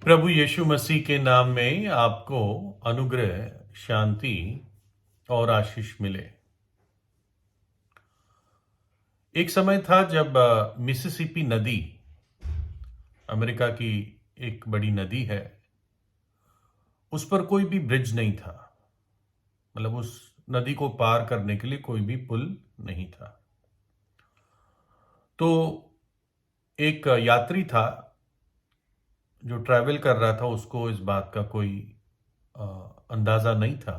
प्रभु यीशु मसीह के नाम में आपको अनुग्रह, शांति और आशीष मिले। एक समय था जब मिसिसिपी नदी, अमेरिका की एक बड़ी नदी है, उस पर कोई भी ब्रिज नहीं था। मतलब उस नदी को पार करने के लिए कोई भी पुल नहीं था। तो एक यात्री था जो ट्रैवल कर रहा था, उसको इस बात का कोई अ, अंदाजा नहीं था।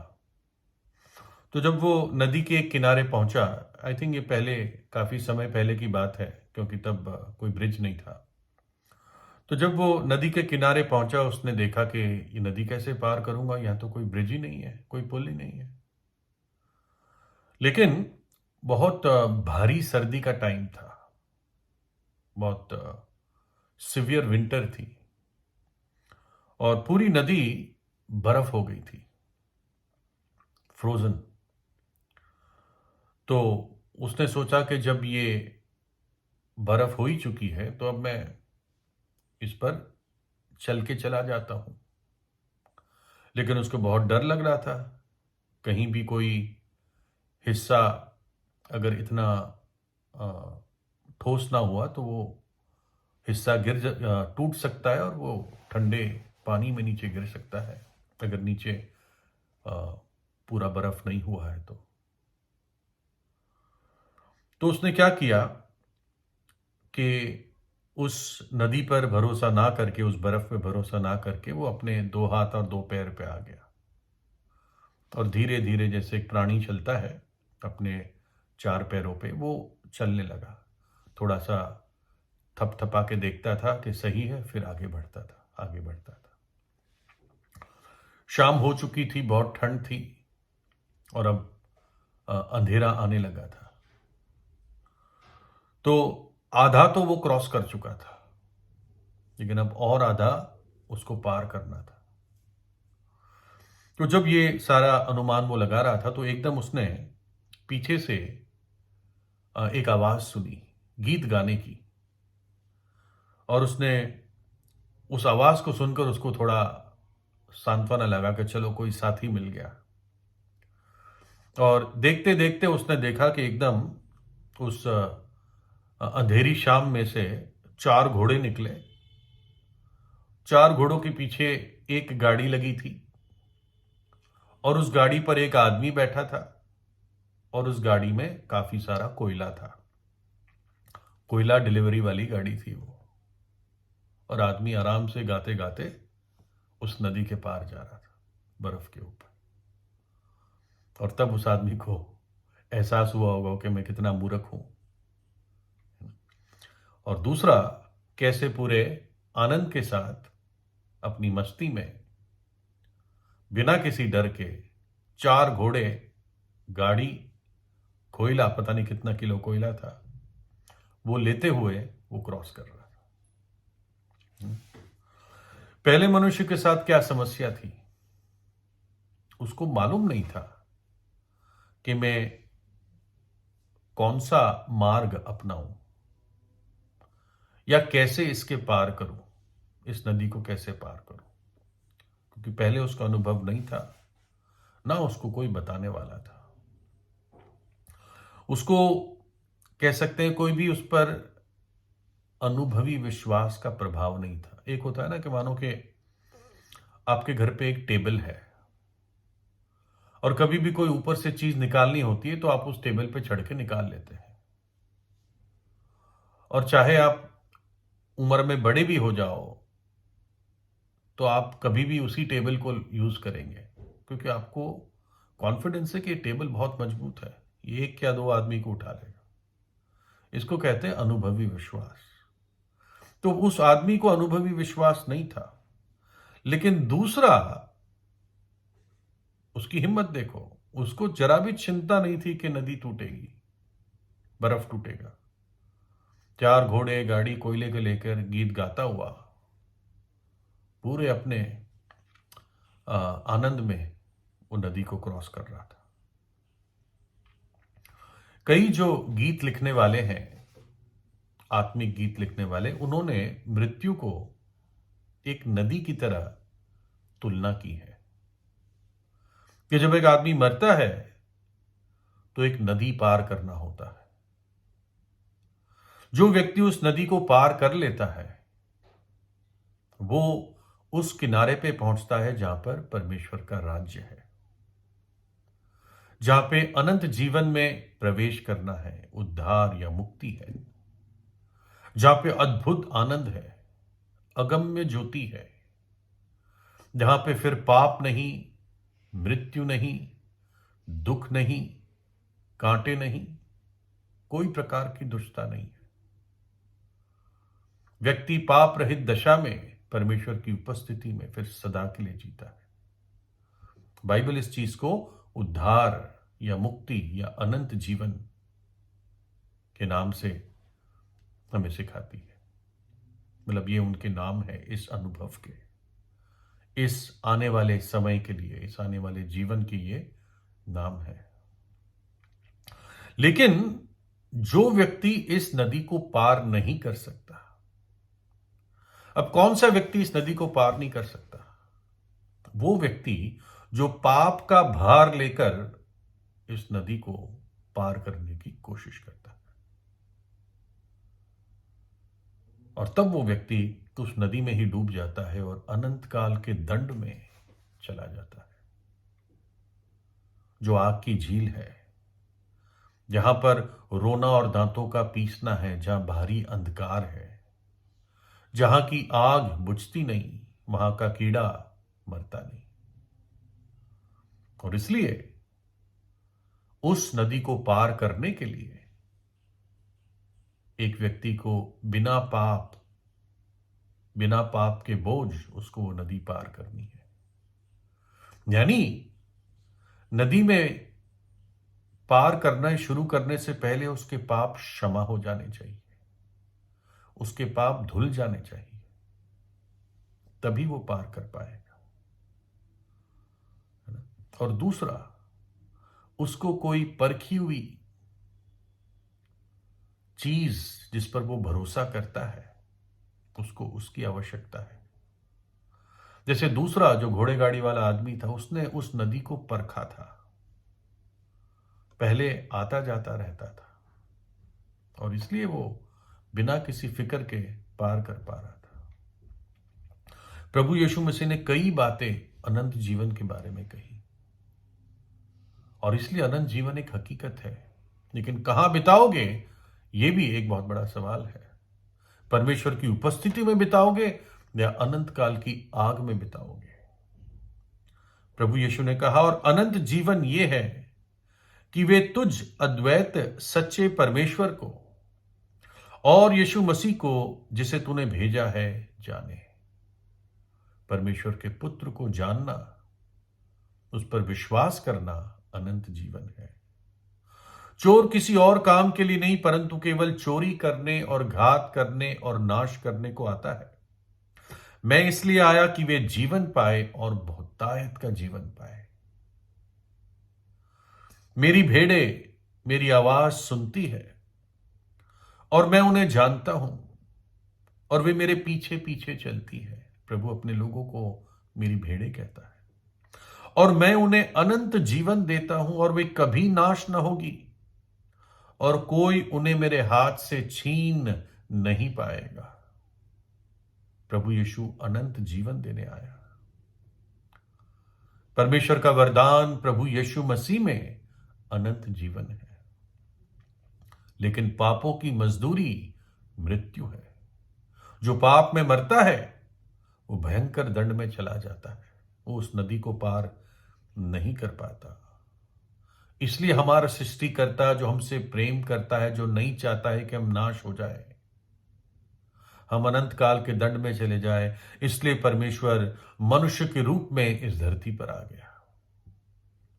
तो जब वो नदी के एक किनारे पहुंचा, आई थिंक ये पहले, काफी समय पहले की बात है, क्योंकि तब कोई ब्रिज नहीं था। तो जब वो नदी के किनारे पहुंचा, उसने देखा कि ये नदी कैसे पार करूंगा, यहाँ तो कोई ब्रिज ही नहीं है, कोई पुल ही नहीं है। लेकिन बहुत भारी सर्दी का टाइम था, बहुत सिवियर विंटर थी, और पूरी नदी बर्फ हो गई थी, फ्रोजन। तो उसने सोचा कि जब ये बर्फ हो ही चुकी है तो अब मैं इस पर चल के चला जाता हूं। लेकिन उसको बहुत डर लग रहा था, कहीं भी कोई हिस्सा अगर इतना अ, ठोस ना हुआ तो वो हिस्सा टूट सकता है, और वो ठंडे पानी में नीचे गिर सकता है, अगर नीचे अ, पूरा बर्फ नहीं हुआ है तो उसने क्या किया कि उस नदी पर भरोसा ना करके, उस बर्फ पे भरोसा ना करके, वो अपने दो हाथ और दो पैर पे आ गया, और धीरे धीरे जैसे एक प्राणी चलता है अपने चार पैरों पे, वो चलने लगा। थोड़ा सा थपथपा के देखता था कि सही है, फिर आगे बढ़ता था, आगे बढ़ता था। शाम हो चुकी थी, बहुत ठंड थी, और अब अंधेरा आने लगा था। तो आधा तो वो क्रॉस कर चुका था, लेकिन अब और आधा उसको पार करना था। तो जब ये सारा अनुमान वो लगा रहा था, तो एकदम उसने पीछे से एक आवाज सुनी, गीत गाने की। और उसने उस आवाज को सुनकर उसको थोड़ा सांत्वना लगा कि चलो कोई साथी मिल गया। और देखते देखते उसने देखा कि एकदम उस अंधेरी शाम में से चार घोड़े निकले। चार घोड़ों के पीछे एक गाड़ी लगी थी, और उस गाड़ी पर एक आदमी बैठा था, और उस गाड़ी में काफी सारा कोयला था। कोयला डिलीवरी वाली गाड़ी थी वो। और आदमी आराम से गाते गाते उस नदी के पार जा रहा था, बर्फ के ऊपर। और तब उस आदमी को एहसास हुआ होगा कि मैं कितना मूर्ख हूं। और दूसरा, कैसे पूरे आनंद के साथ, अपनी मस्ती में, बिना किसी डर के, चार घोड़े, गाड़ी, कोयला, पता नहीं कितना किलो कोयला था, वो लेते हुए वो क्रॉस कर रहा था। पहले मनुष्य के साथ क्या समस्या थी? उसको मालूम नहीं था कि मैं कौन सा मार्ग अपनाऊं, या कैसे इसके पार करूं, इस नदी को कैसे पार करूं, क्योंकि पहले उसका अनुभव नहीं था, ना उसको कोई बताने वाला था। उसको, कह सकते हैं, कोई भी उस पर अनुभवी विश्वास का प्रभाव नहीं था। एक होता है ना कि मानो कि आपके घर पे एक टेबल है, और कभी भी कोई ऊपर से चीज निकालनी होती है तो आप उस टेबल पे चढ़ के निकाल लेते हैं। और चाहे आप उम्र में बड़े भी हो जाओ, तो आप कभी भी उसी टेबल को यूज करेंगे, क्योंकि आपको कॉन्फिडेंस है कि ये टेबल बहुत मजबूत है, ये एक या दो आदमी को उठा लेगा। इसको कहते हैं अनुभवी विश्वास। तो उस आदमी को अनुभवी विश्वास नहीं था। लेकिन दूसरा, उसकी हिम्मत देखो, उसको जरा भी चिंता नहीं थी कि नदी टूटेगी, बर्फ टूटेगा। चार घोड़े, गाड़ी, कोयले को लेकर गीत गाता हुआ पूरे अपने आनंद में वो नदी को क्रॉस कर रहा था। कई जो गीत लिखने वाले हैं, आत्मिक गीत लिखने वाले, उन्होंने मृत्यु को एक नदी की तरह तुलना की है कि जब एक आदमी मरता है तो एक नदी पार करना होता है। जो व्यक्ति उस नदी को पार कर लेता है वो उस किनारे पे पहुंचता है जहां पर परमेश्वर का राज्य है, जहां पे अनंत जीवन में प्रवेश करना है, उद्धार या मुक्ति है, जहां पे अद्भुत आनंद है, अगम्य ज्योति है, जहां पे फिर पाप नहीं, मृत्यु नहीं, दुख नहीं, कांटे नहीं, कोई प्रकार की दुष्टता नहीं है। व्यक्ति पाप रहित दशा में परमेश्वर की उपस्थिति में फिर सदा के लिए जीता है। बाइबल इस चीज को उद्धार या मुक्ति या अनंत जीवन के नाम से हमें सिखाती है। मतलब ये उनके नाम है इस अनुभव के, इस आने वाले समय के लिए, इस आने वाले जीवन के ये नाम है। लेकिन जो व्यक्ति इस नदी को पार नहीं कर सकता, अब कौन सा व्यक्ति इस नदी को पार नहीं कर सकता? वो व्यक्ति जो पाप का भार लेकर इस नदी को पार करने की कोशिश करता है, और तब वो व्यक्ति उस नदी में ही डूब जाता है और अनंत काल के दंड में चला जाता है, जो आग की झील है, जहां पर रोना और दांतों का पीसना है, जहां भारी अंधकार है, जहां की आग बुझती नहीं, वहां का कीड़ा मरता नहीं। और इसलिए उस नदी को पार करने के लिए एक व्यक्ति को बिना पाप के बोझ उसको वो नदी पार करनी है। यानी नदी में पार करना शुरू करने से पहले उसके पाप क्षमा हो जाने चाहिए, उसके पाप धुल जाने चाहिए, तभी वो पार कर पाएगा, है ना? और दूसरा, उसको कोई परखी हुई चीज जिस पर वो भरोसा करता है, उसको उसकी आवश्यकता है। जैसे दूसरा जो घोड़े गाड़ी वाला आदमी था, उसने उस नदी को परखा था, पहले आता जाता रहता था, और इसलिए वो बिना किसी फिक्र के पार कर पा रहा था। प्रभु यीशु मसीह ने कई बातें अनंत जीवन के बारे में कही, और इसलिए अनंत जीवन एक हकीकत है। लेकिन कहां बिताओगे, यह भी एक बहुत बड़ा सवाल है। परमेश्वर की उपस्थिति में बिताओगे या अनंत काल की आग में बिताओगे? प्रभु यीशु ने कहा, और अनंत जीवन यह है कि वे तुझ अद्वैत सच्चे परमेश्वर को और यीशु मसीह को जिसे तूने भेजा है जाने। परमेश्वर के पुत्र को जानना, उस पर विश्वास करना अनंत जीवन है। चोर किसी और काम के लिए नहीं, परंतु केवल चोरी करने और घात करने और नाश करने को आता है। मैं इसलिए आया कि वे जीवन पाए और बहुतायत का जीवन पाए। मेरी भेड़ें मेरी आवाज सुनती है और मैं उन्हें जानता हूं और वे मेरे पीछे पीछे चलती है। प्रभु अपने लोगों को मेरी भेड़ें कहता है, और मैं उन्हें अनंत जीवन देता हूं और वे कभी नाश न होगी और कोई उन्हें मेरे हाथ से छीन नहीं पाएगा। प्रभु यीशु अनंत जीवन देने आया। परमेश्वर का वरदान प्रभु यीशु मसीह में अनंत जीवन है, लेकिन पापों की मजदूरी मृत्यु है। जो पाप में मरता है वो भयंकर दंड में चला जाता है, वो उस नदी को पार नहीं कर पाता। इसलिए हमारा सृष्टिकर्ता जो हमसे प्रेम करता है, जो नहीं चाहता है कि हम नाश हो जाए, हम अनंत काल के दंड में चले जाए, इसलिए परमेश्वर मनुष्य के रूप में इस धरती पर आ गया।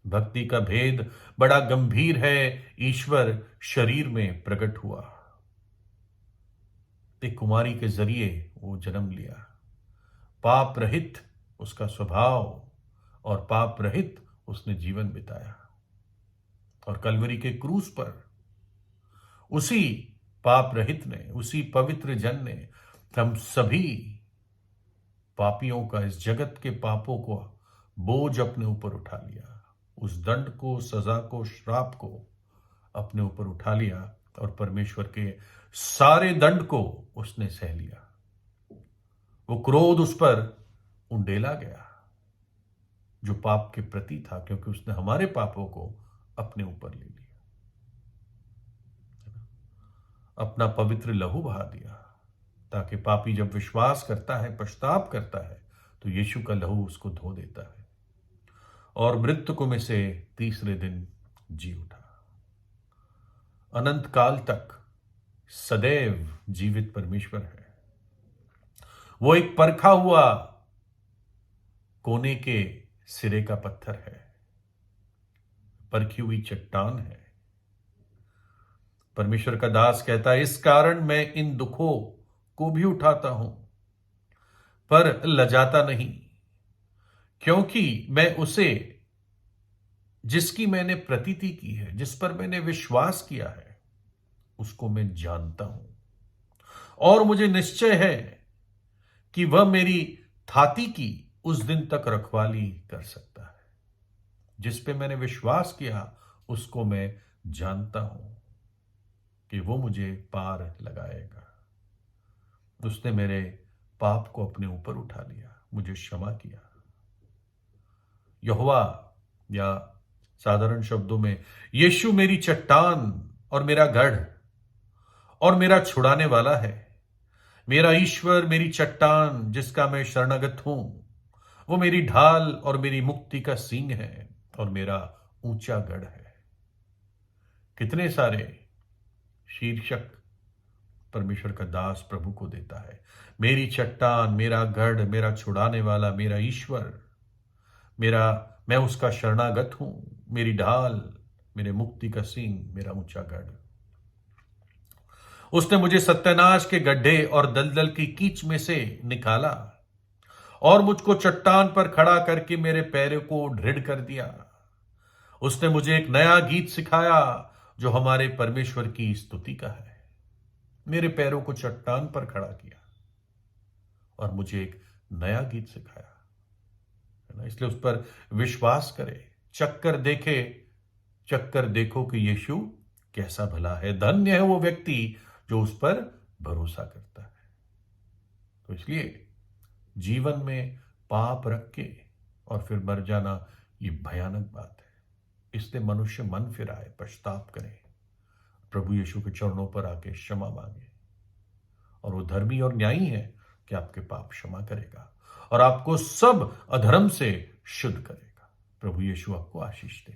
भक्ति का भेद बड़ा गंभीर है। ईश्वर शरीर में प्रकट हुआ, एक कुमारी के जरिए वो जन्म लिया। पाप रहित उसका स्वभाव और पाप रहित उसने जीवन बिताया, और कलवरी के क्रूस पर उसी पाप रहित ने, उसी पवित्र जन ने हम सभी पापियों का, इस जगत के पापों को बोझ अपने ऊपर उठा लिया, उस दंड को, सजा को, श्राप को अपने ऊपर उठा लिया और परमेश्वर के सारे दंड को उसने सह लिया। वो क्रोध उस पर उंडेला गया जो पाप के प्रति था, क्योंकि उसने हमारे पापों को अपने ऊपर ले लिया, अपना पवित्र लहू बहा दिया, ताकि पापी जब विश्वास करता है, पश्चाताप करता है, तो यीशु का लहू उसको धो देता है और मृतकों में से तीसरे दिन जी उठा। अनंत काल तक सदैव जीवित परमेश्वर है। वो एक परखा हुआ कोने के सिरे का पत्थर है, परखी हुई चट्टान है। परमेश्वर का दास कहता है, इस कारण मैं इन दुखों को भी उठाता हूं, पर लजाता नहीं, क्योंकि मैं उसे जिसकी मैंने प्रतीति की है, जिस पर मैंने विश्वास किया है, उसको मैं जानता हूं और मुझे निश्चय है कि वह मेरी थाती की उस दिन तक रखवाली कर सकता है। जिस पे मैंने विश्वास किया उसको मैं जानता हूं कि वो मुझे पार लगाएगा। उसने मेरे पाप को अपने ऊपर उठा लिया, मुझे क्षमा किया। यहोवा, या साधारण शब्दों में यीशु मेरी चट्टान और मेरा गढ़ और मेरा छुड़ाने वाला है। मेरा ईश्वर, मेरी चट्टान जिसका मैं शरणागत हूं, वो मेरी ढाल और मेरी मुक्ति का सींग है और मेरा ऊंचा गढ़ है। कितने सारे शीर्षक परमेश्वर का दास प्रभु को देता है। मेरी चट्टान, मेरा गढ़, मेरा छुड़ाने वाला, मेरा ईश्वर, मैं उसका शरणागत हूं, मेरी ढाल, मेरे मुक्ति का सींग, मेरा ऊंचा गढ़। उसने मुझे सत्यानाश के गड्ढे और दलदल की कीच में से निकाला और मुझको चट्टान पर खड़ा करके मेरे पैरों को दृढ़ कर दिया। उसने मुझे एक नया गीत सिखाया जो हमारे परमेश्वर की स्तुति का है। मेरे पैरों को चट्टान पर खड़ा किया और मुझे एक नया गीत सिखाया, है ना। इसलिए उस पर विश्वास करे, चक्कर देखो कि यीशु कैसा भला है। धन्य है वो व्यक्ति जो उस पर भरोसा करता है। तो इसलिए जीवन में पाप रख के और फिर मर जाना, ये भयानक बात है। इसलिए मनुष्य मन फिराए, पश्चाताप करे, प्रभु यीशु के चरणों पर आके क्षमा मांगे, और वो धर्मी और न्यायी है कि आपके पाप क्षमा करेगा और आपको सब अधर्म से शुद्ध करेगा। प्रभु यीशु आपको आशीष दे।